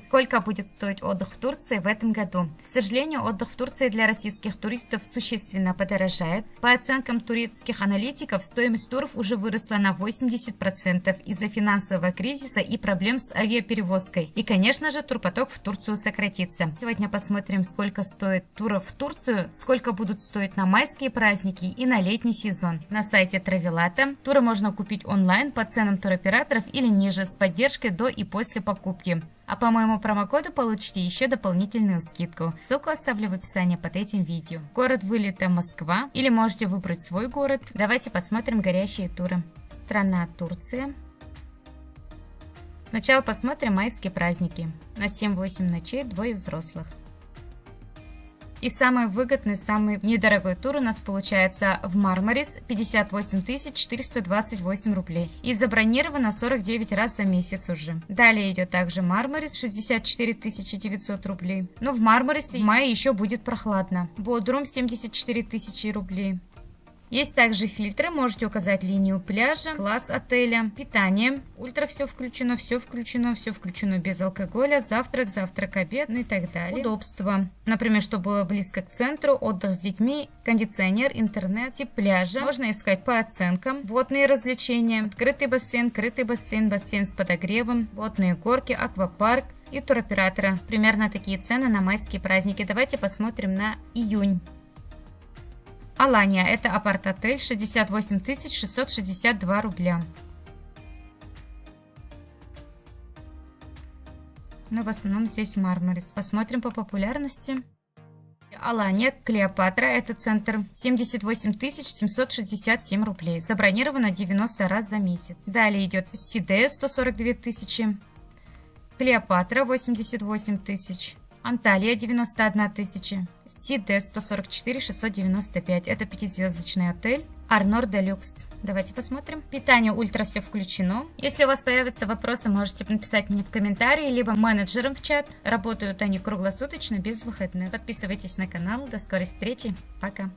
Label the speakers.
Speaker 1: сколько будет стоить отдых в Турции в этом году. К сожалению, отдых в Турции для российских туристов существенно подорожает. По оценкам турецких аналитиков, стоимость туров уже выросла на 80% из-за финансового кризиса и проблем с авиаперевозкой. И, конечно же, турпоток в Турцию сократится. Сегодня посмотрим, сколько стоит туров в Турцию, сколько будут стоить на майские праздники и на летний сезон. На сайте Travelata туры можно купить онлайн по ценам туроператоров или ниже, с поддержкой до и после покупки. А по моему промокоду получите еще дополнительную скидку. Ссылку оставлю в описании под этим видео. Город вылета Москва, или можете выбрать свой город. Давайте посмотрим горящие туры. Страна Турция. Сначала посмотрим майские праздники. На 7-8 ночей, двое взрослых. И самый выгодный, самый недорогой тур у нас получается в Мармарис, 58 428 рублей. И забронировано 49 раз за месяц уже. Далее идет также Мармарис, 64 900 рублей. Но в Мармарисе в мае еще будет прохладно. Бодрум, 74 000 рублей. Есть также фильтры, можете указать линию пляжа, класс отеля, питание, ультра все включено без алкоголя, завтрак, обед, ну и так далее. Удобство, например, чтобы было близко к центру, отдых с детьми, кондиционер, интернет, тип пляжа. Можно искать по оценкам, водные развлечения, открытый бассейн, бассейн с подогревом, водные горки, аквапарк и туроператора. Примерно такие цены на майские праздники. Давайте посмотрим на июнь. Алания, это апарт-отель, 68 662 рубля. Но в основном здесь Мармарис. Посмотрим по популярности. Алания, Клеопатра, это центр, 78 767 рублей. Забронировано 90 раз за месяц. Далее идет Сиде, 142 000. Клеопатра, 88 000. Анталия, 91 000. Сиде, 144 695. Это 5-звездочный отель. Арнор Делюкс. Давайте посмотрим. Питание ультра все включено. Если у вас появятся вопросы, можете написать мне в комментарии, либо менеджерам в чат. Работают они круглосуточно, без выходных. Подписывайтесь на канал. До скорой встречи. Пока.